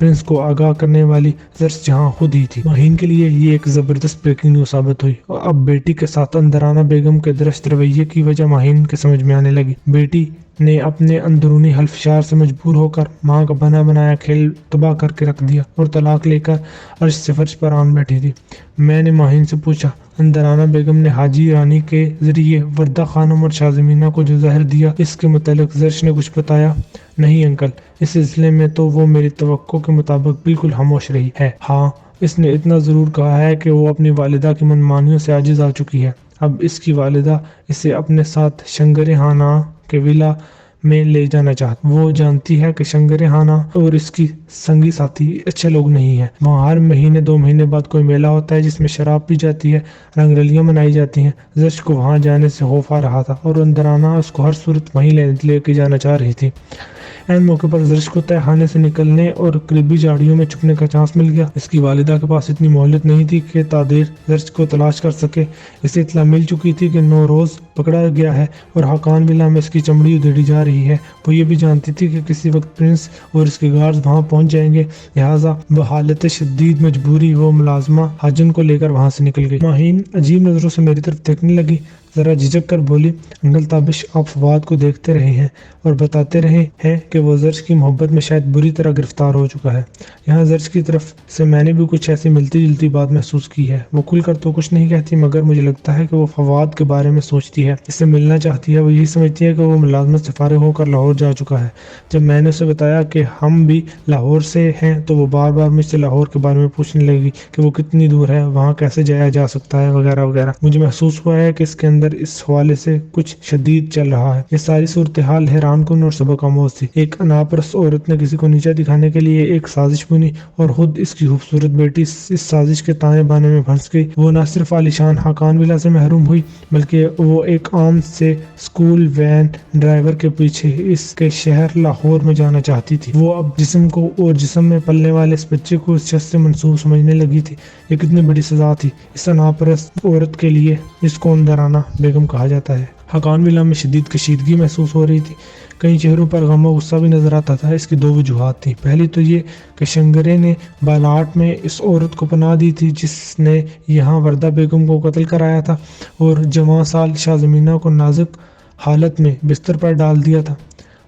Prince کو آگاہ کرنے والی زرش جہاں خود ہی تھی۔ ماہین کے لیے یہ ایک زبردست بریکنگ نیوز ثابت ہوئی اور اب بیٹی کے ساتھ اندرانہ بیگم کے درست رویے کی وجہ ماہین کے سمجھ میں آنے لگی۔ بیٹی نے اپنے اندرونی حلفشار سے مجبور ہو کر ماں کا بنا بنایا کھیل تباہ کر کے رکھ دیا اور طلاق لے کر عرش سے فرش پر آن بیٹھی تھی۔ میں نے ماہین سے پوچھا، اندرانہ بیگم نے حاجی رانی کے ذریعے وردہ خانم اور شاہ زمینہ کو جو زہر دیا اس کے متعلق زرش نے کچھ بتایا؟ نہیں انکل، اس سلسلے میں تو وہ میری توقع کے مطابق بالکل خاموش رہی ہے۔ ہاں، اس نے اتنا ضرور کہا ہے کہ وہ اپنی والدہ کی منمانیوں سے عاجز آ چکی ہے۔ اب اس کی والدہ اسے اپنے ساتھ شنگر ہانہ کے ولا میں لے جانا چاہتی۔ وہ جانتی ہے کہ شنگر ہانہ اور اس کی سنگی ساتھی اچھے لوگ نہیں ہیں۔ وہاں ہر مہینے 2 مہینے بعد کوئی میلہ ہوتا ہے جس میں شراب پی جاتی ہے، رنگ رلیاں منائی جاتی ہیں۔ زرش کو وہاں جانے سے خوف آ رہا تھا اور اندرانہ اس کو ہر صورت وہیں لے کے جانا چاہ رہی تھی۔ این موقع پر زرش کو تہہ خانے سے نکلنے اور قریبی جھاڑیوں میں چھپنے کا چانس مل گیا۔ اس کی والدہ کے پاس اتنی مہلت نہیں تھی کہ تادیر زرش کو تلاش کر سکے۔ اسے اطلاع مل چکی تھی کہ نوروز پکڑا گیا ہے اور حقان ولا میں اس کی چمڑی ادھیڑی جا رہی ہے۔ وہ یہ بھی جانتی تھی کہ کسی وقت پرنس اور اس کے گارڈز وہاں پہنچ جائیں گے، لہٰذا بحالت شدید مجبوری وہ ملازمہ حاجن کو لے کر وہاں سے نکل گئی۔ ماہین عجیب نظروں سے میری طرف دیکھنے لگی، ذرا جھجک کر بولی، انکل تابش آپ فواد کو دیکھتے رہے ہیں اور بتاتے رہے ہیں کہ وہ زرش کی محبت میں شاید بری طرح گرفتار ہو چکا ہے۔ یہاں زرش کی طرف سے میں نے بھی کچھ ایسی ملتی جلتی بات محسوس کی ہے۔ وہ کھل کر تو کچھ نہیں کہتی، مگر مجھے لگتا ہے کہ وہ فواد کے بارے میں سوچتی ہے، اس سے ملنا چاہتی ہے۔ وہ یہی سمجھتی ہے کہ وہ ملازمت سے فارغ ہو کر لاہور جا چکا ہے۔ جب میں نے اسے بتایا کہ ہم بھی لاہور سے ہیں تو وہ بار بار مجھ سے لاہور کے بارے میں پوچھنے لگی کہ وہ کتنی دور ہے، وہاں کیسے جایا جا سکتا ہے، وغیرہ وغیرہ۔ مجھے محسوس ہوا ہے کہ اس کے اندر اس حوالے سے کچھ شدید چل رہا ہے۔ یہ ساری صورتحال حیران کن اور سبق آموز تھی۔ ایک اناپرست عورت نے کسی کو نیچا دکھانے کے لیے ایک سازش بنی اور خود اس کی خوبصورت بیٹی اس سازش کے تانے بانے میں پھنس گئی۔ وہ نہ صرف عالیشان حقان ولا سے محروم ہوئی بلکہ وہ ایک عام سے اسکول وین ڈرائیور کے پیچھے اس کے شہر لاہور میں جانا چاہتی تھی۔ وہ اب جسم کو اور جسم میں پلنے والے اس بچے کو اس شخص سے منسوب سمجھنے لگی تھی۔ یہ کتنی بڑی سزا تھی اس اناپرست عورت کے لیے جس کو اندرانہ بیگم کہا جاتا ہے۔ حقان ولا میں شدید کشیدگی محسوس ہو رہی تھی۔ کئی چہروں پر غم و غصہ بھی نظر آتا تھا۔ اس کی 2 وجوہات تھیں۔ پہلی تو یہ کہ شنگرے نے بالاٹ میں اس عورت کو پناہ دی تھی جس نے یہاں وردہ بیگم کو قتل کرایا تھا اور جوان سال شاہ زمینہ کو نازک حالت میں بستر پر ڈال دیا تھا۔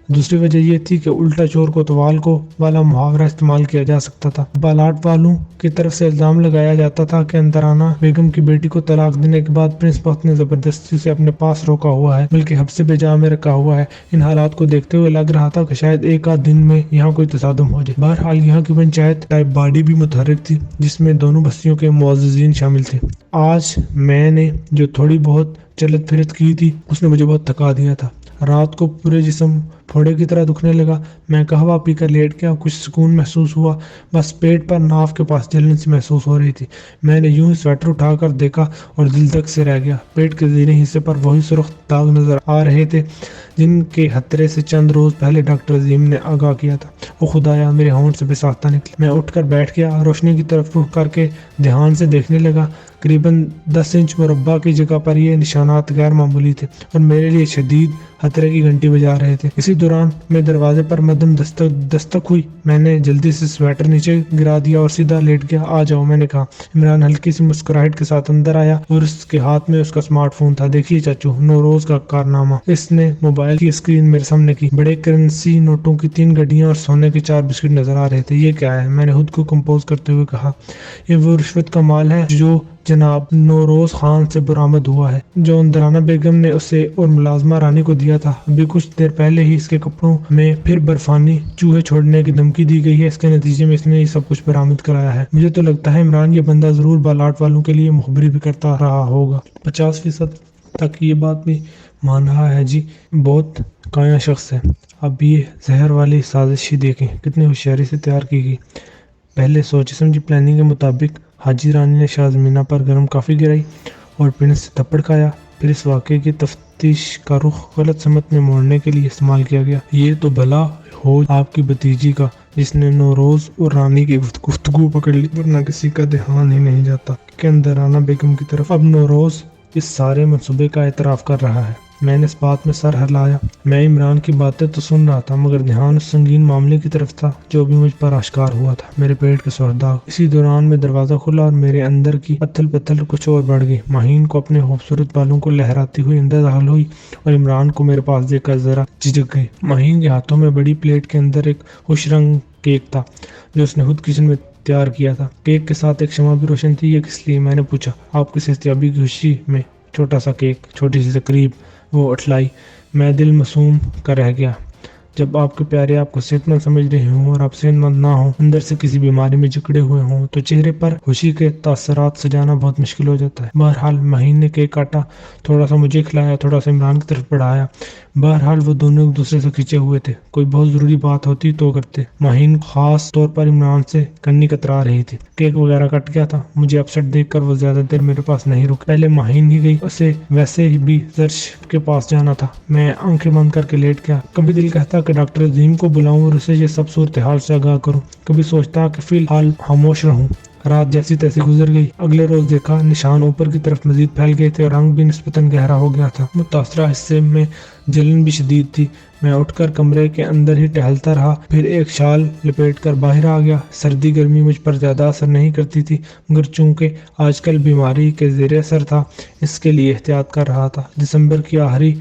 دوسری وجہ یہ تھی کہ الٹا چور کوتوال کو والا محاورہ استعمال کیا جا سکتا تھا۔ بالاٹ والوں کی طرف سے الزام لگایا جاتا تھا کہ اندرانہ بیگم کی بیٹی کو طلاق دینے کے بعد پرنس بخت نے زبردستی سے اپنے پاس روکا ہوا ہے، بلکہ حبس بجا میں رکھا ہوا ہے۔ ان حالات کو دیکھتے ہوئے لگ رہا تھا کہ شاید ایک آدھ دن میں یہاں کوئی تصادم ہو جائے۔ بہرحال یہاں کی پنچایت ٹائپ باڈی بھی متحرک تھی جس میں دونوں بستیوں کے معززین شامل تھے۔ آج میں نے جو تھوڑی بہت چلت پھرت کی تھی اس نے مجھے بہت تھکا دیا تھا۔ رات کو پورے جسم پھوڑے کی طرح دکھنے لگا۔ میں قہوہ پی کر لیٹ گیا، کچھ سکون محسوس ہوا، بس پیٹ پر ناف کے پاس جلن سی محسوس ہو رہی تھی۔ میں نے یوں ہی سویٹر اٹھا کر دیکھا اور دل دھک سے رہ گیا۔ پیٹ کے زیریں حصے پر وہی سرخ داغ نظر آ رہے تھے جن کے خطرے سے چند روز پہلے ڈاکٹر عظیم نے آگاہ کیا تھا۔ او خدایا، میرے ہونٹ سے بے ساختہ نکلی۔ میں اٹھ کر بیٹھ گیا، روشنی کی طرف رخ کر کے دھیان سے دیکھنے لگا۔ قریباً 10 انچ مربع کی جگہ پر یہ نشانات غیر معمولی تھے اور میرے لیے شدید خطرے کی گھنٹی بجا رہے تھے۔ اسی دوران میں دروازے پر مدم دستک ہوئی۔ میں نے جلدی سے سویٹر نیچے گرا دیا اور سیدھا لیٹ گیا۔ آ جاؤ، میں نے کہا۔ عمران ہلکی سی مسکراہٹ کے ساتھ اندر آیا اور اس کے ہاتھ میں اس کا اسمارٹ فون تھا۔ دیکھیے چاچو، نوروز کا کارنامہ۔ اس نے موبائل کی اسکرین میرے سامنے کی۔ بڑے کرنسی نوٹوں کی 3 گڈیاں اور سونے کے 4 بسکٹ نظر آ رہے تھے۔ یہ کیا ہے؟ میں نے خود کو کمپوز کرتے ہوئے کہا۔ یہ وہ رشوت کا مال ہے جو جناب نوروز خان سے برآمد ہوا ہے، جو اندرانہ بیگم نے اسے اور ملازمہ رانی کو دیا تھا۔ ابھی کچھ دیر پہلے ہی اس کے کپڑوں میں پھر برفانی چوہے چھوڑنے کی دھمکی دی گئی ہے۔ اس کے نتیجے میں اس نے یہ سب کچھ برآمد کرایا ہے۔ مجھے تو لگتا ہے عمران یہ بندہ ضرور بالاٹ والوں کے لیے مخبری بھی کرتا رہا ہوگا۔ 50% تک یہ بات بھی مان رہا ہے جی، بہت کایا شخص ہے۔ اب یہ زہر والی سازش ہی دیکھیں کتنی ہوشیاری سے تیار کی گئی۔ پہلے سوچی سمجھی پلاننگ کے مطابق حاجی رانی نے شاہ زمینہ پر گرم کافی گرائی اور پرنس سے تھپڑ کھایا، پھر اس واقعے کی تفتیش کا رخ غلط سمت میں موڑنے کے لیے استعمال کیا گیا۔ یہ تو بھلا ہو آپ کی بھتیجی کا جس نے نوروز اور رانی کی گفتگو پکڑ لی، ورنہ کسی کا دھیان ہی نہیں جاتا کہ اندرانہ بیگم کی طرف۔ اب نوروز اس سارے منصوبے کا اعتراف کر رہا ہے۔ میں نے اس بات میں سر ہلایا۔ میں عمران کی باتیں تو سن رہا تھا مگر دھیان اس سنگین معاملے کی طرف تھا جو ابھی مجھ پر آشکار ہوا تھا، میرے پیٹ کے سورداغ۔ اسی دوران میں دروازہ کھلا اور میرے اندر کی اتھل پتھل کچھ اور بڑھ گئی۔ ماہین کو اپنے خوبصورت بالوں کو لہراتی ہوئی اندر داخل ہوئی اور عمران کو میرے پاس دیکھ کر ذرا جھجک گئی۔ ماہین کے ہاتھوں میں بڑی پلیٹ کے اندر ایک خوش رنگ کیک تھا جو اس نے خود کچن میں تیار کیا تھا۔ کیک کے ساتھ ایک شمع بھی روشن تھی۔ یہ کس لیے؟ میں نے پوچھا۔ آپ کی صحتیابی کی خوشی میں۔ چھوٹا سا کیک، چھوٹی سی تقریب، وہ اٹھلائی۔ میں دل مسوم کا رہ گیا۔ جب آپ کے پیارے آپ کو صحت مند سمجھ رہے ہوں اور آپ صحت مند نہ ہوں، اندر سے کسی بیماری میں جکڑے ہوئے ہوں، تو چہرے پر خوشی کے تاثرات سجانا بہت مشکل ہو جاتا ہے۔ بہرحال ماہین نے کیک کاٹا، تھوڑا سا مجھے کھلایا، تھوڑا سا عمران کی طرف بڑھایا۔ بہرحال وہ دونوں ایک دوسرے سے کھنچے ہوئے تھے۔ کوئی بہت ضروری بات ہوتی تو کرتے۔ ماہین خاص طور پر عمران سے کنی کترا رہی تھی۔ کیک وغیرہ کٹ گیا تھا۔ مجھے اپسٹ دیکھ کر وہ زیادہ دیر میرے پاس نہیں رکی۔ پہلے ماہین ہی گئی، اسے ویسے بھی زرش کے پاس جانا تھا۔ میں آنکھیں بند کر کے لیٹ گیا۔ کبھی دل کہتا کہ ڈاکٹر عظیم کو بلاؤں اور اسے یہ سب صورتحال سے آگاہ کروں، کبھی سوچتا کہ فی الحال خاموش رہوں۔ رات جیسی تیسی گزر گئی۔ اگلے روز دیکھا نشان اوپر کی طرف مزید پھیل گئے تھے اور رنگ بھی نسبتاً گہرا ہو گیا تھا۔ متاثرہ حصے میں جلن بھی شدید تھی۔ میں اٹھ کر کمرے کے اندر ہی ٹہلتا رہا، پھر ایک شال لپیٹ کر باہر آ گیا۔ سردی گرمی مجھ پر زیادہ اثر نہیں کرتی تھی، مگر چونکہ آج کل بیماری کے زیر اثر تھا، اس کے لیے احتیاط کر رہا تھا۔ دسمبر کی آخری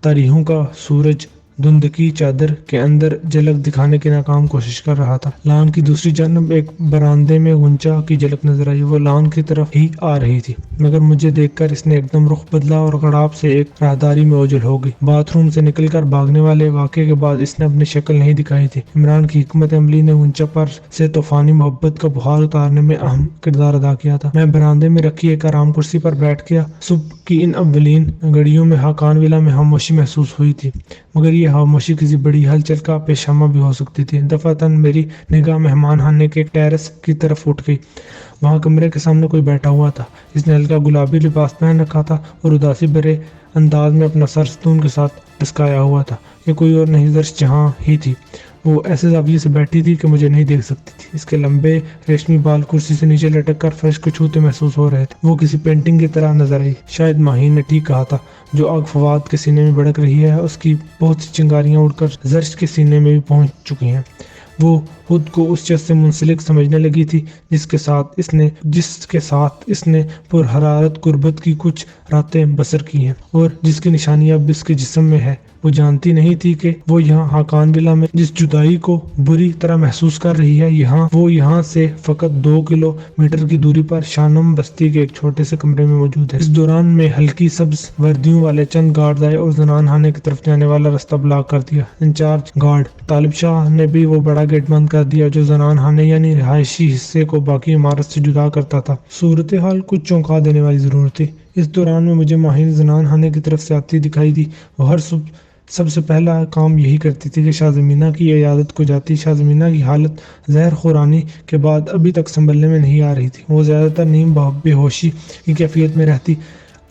تاریخوں کا سورج دھند کی چادر کے اندر جھلک دکھانے کی ناکام کوشش کر رہا تھا۔ لان کی دوسری جانب ایک براندے میں غنچہ کی جھلک نظر آئی۔ وہ لان کی طرف ہی آ رہی تھی، مگر مجھے دیکھ کر اس نے ایک دم رخ بدلا اور غڑاب سے ایک راہداری میں اوجھل ہو گئی۔ باتھ روم سے نکل کر بھاگنے والے واقعے کے بعد اس نے اپنی شکل نہیں دکھائی تھی۔ عمران کی حکمت عملی نے غنچہ پر سے طوفانی محبت کا بخار اتارنے میں اہم کردار ادا کیا تھا۔ میں براندے میں رکھی ایک آرام کرسی پر بیٹھ گیا۔ صبح کی ان اولین گھڑیوں میں خاقان ولا میں خاموشی محسوس ہوئی تھی، مگر یہ خاموشی کسی بڑی ہلچل کا پیشامہ بھی ہو سکتی تھی۔ دفعتاً میری نگاہ مہمان خانے کے ٹیرس کی طرف اٹھ گئی۔ وہاں کمرے کے سامنے کوئی بیٹھا ہوا تھا۔ اس نے ہلکا گلابی لباس پہن رکھا تھا اور اداسی بھرے انداز میں اپنا سر ستون کے ساتھ لسکایا ہوا تھا۔ یہ کوئی اور نہیں، زرش جہاں ہی تھی۔ وہ ایسے زاویے سے بیٹھی تھی کہ مجھے نہیں دیکھ سکتی تھی۔ اس کے لمبے ریشمی بال کرسی سے نیچے لٹک کر فرش کو چھوتے محسوس ہو رہے تھے۔ وہ کسی پینٹنگ کی طرح نظر آئی۔ شاید ماہین نے ٹھیک کہا تھا، جو آگ فواد کے سینے میں بھڑک رہی ہے، اس کی بہت سی چنگاریاں اڑ کر زرش کے سینے میں بھی پہنچ چکی ہیں۔ وہ خود کو اس شخص سے منسلک سمجھنے لگی تھی جس کے ساتھ اس نے پرحرارت غربت کی کچھ راتیں بسر کی ہیں اور جس کی نشانی اب اس کے جسم میں ہے۔ وہ جانتی نہیں تھی کہ وہ یہاں خاقان ولا میں جس جدائی کو بری طرح محسوس کر رہی ہے، یہاں سے فقط 2 کلومیٹر کی دوری پر شانم بستی کے ایک چھوٹے سے کمرے میں موجود ہے۔ اس دوران میں ہلکی سبز وردیوں والے چند گارڈز آئے اور زنان خانے کی طرف جانے والا رستہ بلاک کر دیا۔ انچارج گارڈ طالب شاہ نے بھی وہ بڑا گیٹ بند کر دیا جو زنان خانے یعنی رہائشی حصے کو باقی عمارت سے جدا کرتا تھا۔ صورتحال کچھ چونکا دینے والی ضرور تھی۔ اس دوران میں مجھے ماہین زنان خانے کی طرف سے آتی دکھائی دی۔ وہ ہر صبح سب سے پہلا کام یہی کرتی تھی کہ شاہ زمینہ کی عیادت کو جاتی۔ شاہ زمینہ کی حالت زہر خورانی کے بعد ابھی تک سنبھلنے میں نہیں آ رہی تھی۔ وہ زیادہ تر نیم بے ہوشی کی کیفیت میں رہتی۔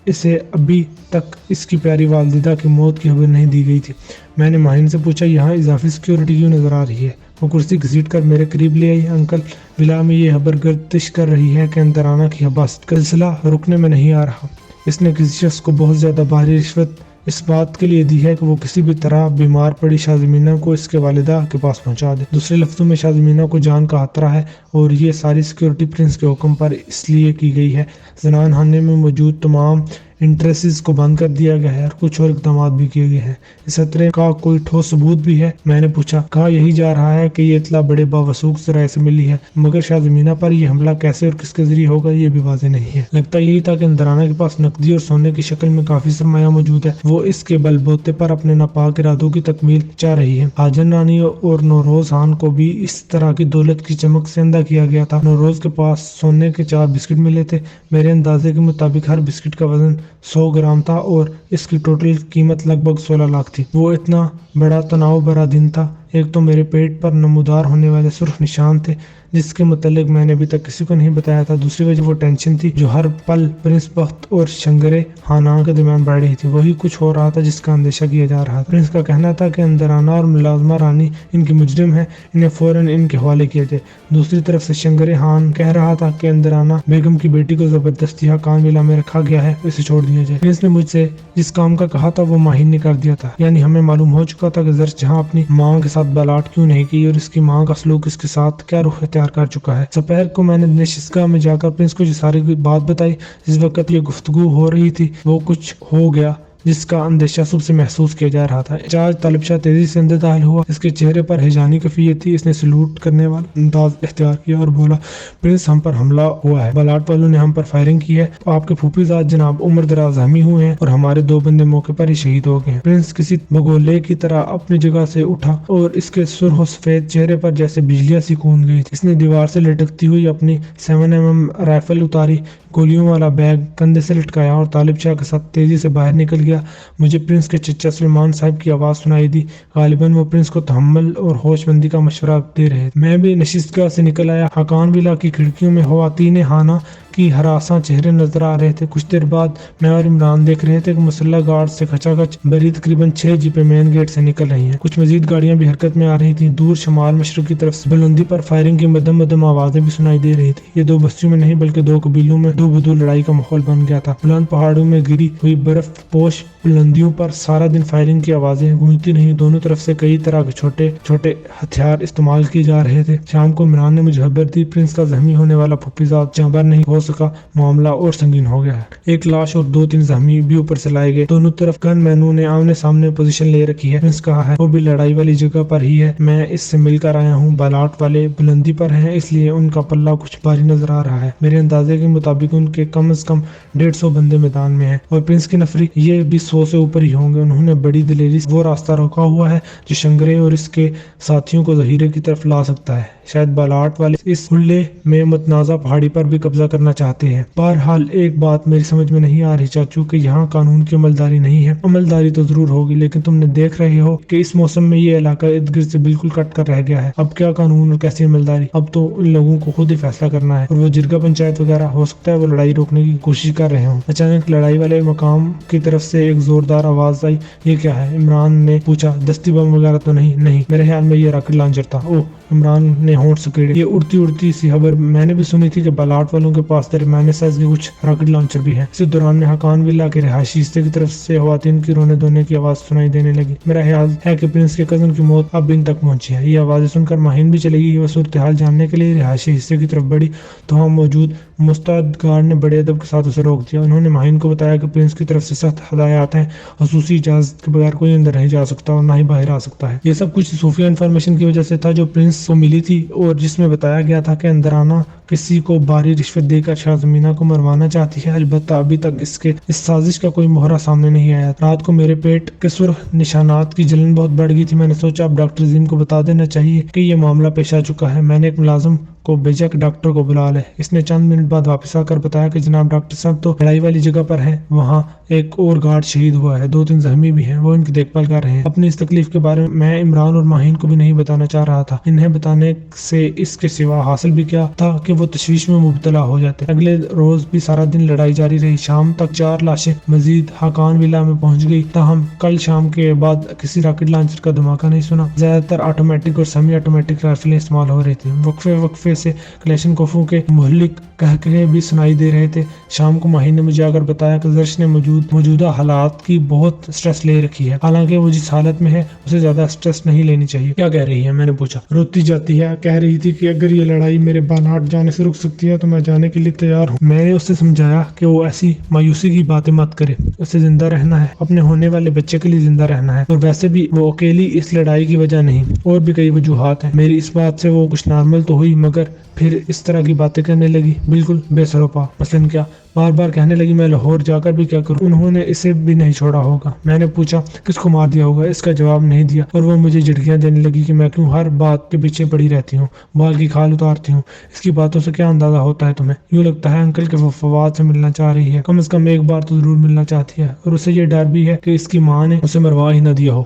اسے ابھی تک اس کی پیاری والدہ کی موت کی خبر نہیں دی گئی تھی۔ میں نے ماہین سے پوچھا، یہاں اضافی سیکیورٹی کیوں نظر آ رہی ہے؟ وہ کرسی گھسیٹ کر میرے قریب لے آئی۔ انکل ولا میں یہ خبر گردش کر رہی ہے کہ اندرانہ کی حباست کا سلسلہ رکنے میں نہیں آ رہا۔ اس نے کسی شخص کو بہت زیادہ بھاری رشوت اس بات کے لیے دی ہے کہ وہ کسی بھی طرح بیمار پڑی شاہ زمینہ کو اس کے والدہ کے پاس پہنچا دے۔ دوسرے لفظوں میں شاہ زمینہ کو جان کا خطرہ ہے اور یہ ساری سیکیورٹی پرنس کے حکم پر اس لیے کی گئی ہے۔ زنان خانے میں موجود تمام انٹریسز کو بند کر دیا گیا ہے اور کچھ اور اقدامات بھی کیے گئے ہیں۔ اس خطرے کا کوئی ٹھوس ثبوت بھی ہے؟ میں نے پوچھا۔ کہا یہی جا رہا ہے کہ یہ اطلاع بڑے باوثوق ذرائع سے ملی ہے، مگر شاہ زمینہ پر یہ حملہ کیسے اور کس کے ذریعے ہوگا یہ بھی واضح نہیں ہے۔ لگتا یہی تھا کہ اندرانہ کے پاس نقدی اور سونے کی شکل میں کافی سرمایہ موجود ہے۔ وہ اس کے بل بوتے پر اپنے ناپاک ارادوں کی تکمیل چاہ رہی ہے۔ حاجن رانی اور نوروز خان کو بھی اس طرح کی دولت کی چمک سے اندھا کیا گیا تھا۔ نوروز کے پاس سونے کے 4 بسکٹ ملے تھے۔ میرے اندازے کے مطابق ہر بسکٹ کا وزن 100 گرام تھا اور اس کی ٹوٹل قیمت لگ بھگ 16 لاکھ تھی۔ وہ اتنا بڑا تناؤ بھرا دن تھا۔ ایک تو میرے پیٹ پر نمودار ہونے والے سرخ نشان تھے جس کے متعلق میں نے ابھی تک کسی کو نہیں بتایا تھا۔ دوسری وجہ وہ ٹینشن تھی جو ہر پل پرنس بخت اور شنگرے خانان کے درمیان بڑھ رہی تھی۔ وہی کچھ ہو رہا تھا جس کا اندیشہ کیا جا رہا تھا۔ پرنس کا کہنا تھا کہ اندرانہ اور ملازمہ رانی ان کے مجرم ہیں، انہیں فوراً ان کے حوالے کیا جائے۔ دوسری طرف سے شنگرے خان کہہ رہا تھا کہ اندرانہ بیگم کی بیٹی کو زبردستی حقان ولا میں رکھا گیا ہے، اسے چھوڑ دیا جائے۔ پرنس نے مجھ سے جس کام کا کہا تھا وہ ماہین نے کر دیا تھا، یعنی ہمیں معلوم ہو چکا تھا کہ زرش جہاں اپنی ماں کے ساتھ بلاٹ کیوں نہیں کی اور اس کی ماں کا سلوک اس کے ساتھ کیا رخ اختیار کر چکا ہے۔ دوپہر کو میں نے نشستگاہ میں جا کر پرنس کو یہ ساری بات بتائی۔ جس وقت یہ گفتگو ہو رہی تھی وہ کچھ ہو گیا جس کا اندیشہ صبح سے محسوس کیا جا رہا تھا۔ انچارج طالب شاہ تیزی سے اندر داخل ہوا۔ اس کے چہرے پر ہیجانی کیفیت تھی۔ اس نے سلوٹ کرنے والا انداز اختیار کیا اور بولا، پرنس ہم پر حملہ ہوا ہے، بلاٹ والوں نے ہم پر فائرنگ کی ہے، آپ کے پھوپھی زاد جناب عمر دراز زخمی ہوئے ہیں اور ہمارے 2 بندے موقع پر ہی شہید ہو گئے ہیں۔ پرنس کسی بگولے کی طرح اپنی جگہ سے اٹھا اور اس کے سرخ و سفید چہرے پر جیسے بجلیاں سی کون گئی تھی۔ اس نے دیوار سے لٹکتی ہوئی اپنی 7mm رائفل اتاری، گولیوں والا بیگ کندھے سے لٹکایا اور طالب شاہ کے ساتھ تیزی سے باہر نکل گیا۔ مجھے پرنس کے چچا سلیمان صاحب کی آواز سنائی دی۔ غالباً وہ پرنس کو تحمل اور ہوش مندی کا مشورہ دے رہے تھے۔ میں بھی نشستگاہ سے نکل آیا۔ حقان ولا کی کھڑکیوں میں خواتین خانہ کی ہراساں چہرے نظر آ رہے تھے۔ کچھ دیر بعد میں اور عمران دیکھ رہے تھے کہ مسلح گارڈ سے کھچا کھچ بری تقریباً 6 جیپیں مین گیٹ سے نکل رہی ہیں۔ کچھ مزید گاڑیاں بھی حرکت میں آ رہی تھیں۔ دور شمال مشرق کی طرف سے بلندی پر فائرنگ کی مدم مدم آوازیں بھی سنائی دے رہی تھی۔ یہ 2 بستیوں میں نہیں بلکہ 2 قبیلوں میں دو بدو لڑائی کا ماحول بن گیا تھا۔ بلند پہاڑوں میں گری ہوئی برف پوش بلندیوں پر سارا دن فائرنگ کی آوازیں گونجتی رہیں۔ دونوں طرف سے کئی طرح کے چھوٹے چھوٹے ہتھیار استعمال کیے جا رہے تھے۔ شام کو عمران نے مجھے خبر دی، پرنس کا زخمی ہونے والا پھوپھی زاد جاں بر نہیں ہو سکا، معاملہ اور سنگین ہو گیا ہے۔ ایک لاش اور 2-3 زخمی بھی اوپر سے لائے گئے۔ دونوں طرف گن مینوں نے آمنے سامنے پوزیشن لے رکھی ہے۔ پرنس کہا ہے وہ بھی لڑائی والی جگہ پر ہی ہے، میں اس سے مل کر آیا ہوں۔ بلاٹ والے بلندی پر ہیں اس لیے ان کا پلہ کچھ بھاری نظر آ رہا ہے۔ میرے اندازے کے مطابق ان کے کم از کم 150 بندے میدان میں ہیں اور پرنس کی نفری یہ بھی 100 سے اوپر ہی ہوں گے۔ انہوں نے بڑی دلیری سے وہ راستہ روکا ہوا ہے جو شنگرے اور اس کے ساتھیوں کو ظہیرے کی طرف لا سکتا ہے۔ شاید بلاٹ والے اس حلے میں متنازع پہاڑی پر بھی قبضہ کرنا چاہتے ہیں۔ بہرحال ایک بات میری سمجھ میں نہیں آ رہی چاچو کہ یہاں قانون کی عملداری نہیں ہے۔ عملداری تو ضرور ہوگی لیکن تم نے دیکھ رہے ہو کہ اس موسم میں یہ علاقہ ارد گرد سے بالکل کٹ کر رہ گیا ہے۔ اب کیا قانون اور کیسی عملداری؟ اب تو ان لوگوں کو خود ہی فیصلہ کرنا ہے۔ اور وہ جرگہ پنچایت وغیرہ ہو سکتا ہے وہ لڑائی روکنے کی کوشش کر رہے ہوں۔ اچانک لڑائی والے مقام کی طرف سے ایک زوردار آواز آئی، یہ کیا ہے؟ عمران نے پوچھا، دستی بم وغیرہ تو نہیں؟ نہیں، میرے خیال میں یہ راکٹ لانچر تھا۔ اوہ، عمران نے ہونٹ سکیڑے، یہ اڑتی اڑتی سی خبر میں نے بھی سنی تھی کہ بلاٹ والوں کے پاس درمیانے سائز کے کچھ راکٹ لانچر بھی ہیں۔ اسی دوران میں حقان ولا کے رہائشی حصے کی طرف سے خواتین کی رونے دھونے کی آواز سنائی دینے لگی۔ میرا خیال ہے کہ پرنس کے کزن کی موت اب ان تک پہنچی ہے۔ یہ آوازیں سن کر ماہین بھی چلے گئی۔ وہ صورتحال جاننے کے لیے رہائشی حصے کی طرف بڑھی تو وہاں موجود مستعد گارڈ نے بڑے ادب کے ساتھ اسے روک دیا۔ انہوں نے ماہین کو بتایا کہ پرنس کی طرف سے سخت ہدایات ہیں، خصوصی اجازت کے بغیر کوئی اندر نہیں جا سکتا اور نہ ہی باہر آ سکتا ہے۔ یہ سب کچھ خفیہ انفارمیشن کی وجہ سے تھا جو پرنس کو ملی تھی اور جس میں بتایا گیا تھا کہ اندرانہ کسی کو بھاری رشوت دے کر شاہ زمینہ کو مروانا چاہتی ہے۔ البتہ ابھی تک اس سازش کا کوئی مہرہ سامنے نہیں آیا۔ رات کو میرے پیٹ کے سرخ نشانات کی جلن بہت بڑھ گئی تھی۔ میں نے سوچا اب ڈاکٹر عظیم کو بتا دینا چاہیے کہ یہ معاملہ پیش آ چکا ہے۔ میں نے ایک ملازم کو بھیجا کہ ڈاکٹر کو بلا لے۔ اس نے چند منٹ بعد واپس آ کر بتایا کہ جناب ڈاکٹر صاحب تو لڑائی والی جگہ پر ہیں، وہاں ایک اور گارڈ شہید ہوا ہے، 2-3 زخمی بھی ہیں، وہ ان کی دیکھ بھال کر رہے ہیں۔ اپنی اس تکلیف کے بارے میں عمران اور ماہین کو بھی نہیں بتانا چاہ رہا تھا۔ انہیں بتانے سے اس کے سوا حاصل بھی کیا تھا کہ وہ تشویش میں مبتلا ہو جاتے۔ اگلے روز بھی سارا دن لڑائی جاری رہی۔ شام تک 4 لاشیں مزید حقان ولا میں پہنچ گئی، تاہم کل شام کے بعد کسی راکٹ لانچر کا دھماکہ نہیں سنا۔ زیادہ تر آٹومیٹک اور سیمی آٹومیٹک رائفلیں استعمال ہو رہی تھیں۔ وقفے وقفے سے کلیشنکوفوں کے مہلک قہقہے بھی سنائی دے رہے تھے۔ شام کو ماہین نے مجھے آ کر بتایا کہ زرش نے موجودہ حالات کی بہت سٹریس لے رکھی ہے، حالانکہ وہ جس حالت میں ہے اسے زیادہ سٹریس نہیں لینی چاہیے۔ کیا کہہ رہی ہے؟ میں نے پوچھا۔ روتی جاتی ہے، کہہ رہی تھی کہ اگر یہ لڑائی میرے بلاٹ جانے سے رک سکتی ہے تو میں جانے کے لیے تیار ہوں۔ میں نے اسے سمجھایا کہ وہ ایسی مایوسی کی باتیں مت کرے، اسے زندہ رہنا ہے، اپنے ہونے والے بچے کے لیے زندہ رہنا ہے، اور ویسے بھی وہ اکیلی اس لڑائی کی وجہ نہیں، اور بھی کئی وجوہات ہیں۔ میری اس بات سے وہ کچھ نارمل تو ہوئی مگر پھر اس طرح کی باتیں کرنے لگی، بالکل بے سروپا۔ مثلاً کیا؟ بار بار کہنے لگی میں لاہور جا کر بھی کیا کروں، انہوں نے اسے بھی نہیں چھوڑا ہوگا۔ میں نے پوچھا کس کو مار دیا ہوگا، اس کا جواب نہیں دیا، اور وہ مجھے جھٹکیاں دینے لگی کہ میں کیوں ہر بات کے پیچھے پڑی رہتی ہوں، بال کی کھال اتارتی ہوں۔ اس کی باتوں سے کیا اندازہ ہوتا ہے تمہیں؟ یوں لگتا ہے انکل کہ وہ فواد سے ملنا چاہ رہی ہے، کم از کم ایک بار تو ضرور ملنا چاہتی ہے، اور اسے یہ ڈر بھی ہے کہ اس کی ماں نے اسے مروا ہی نہ دیا ہو۔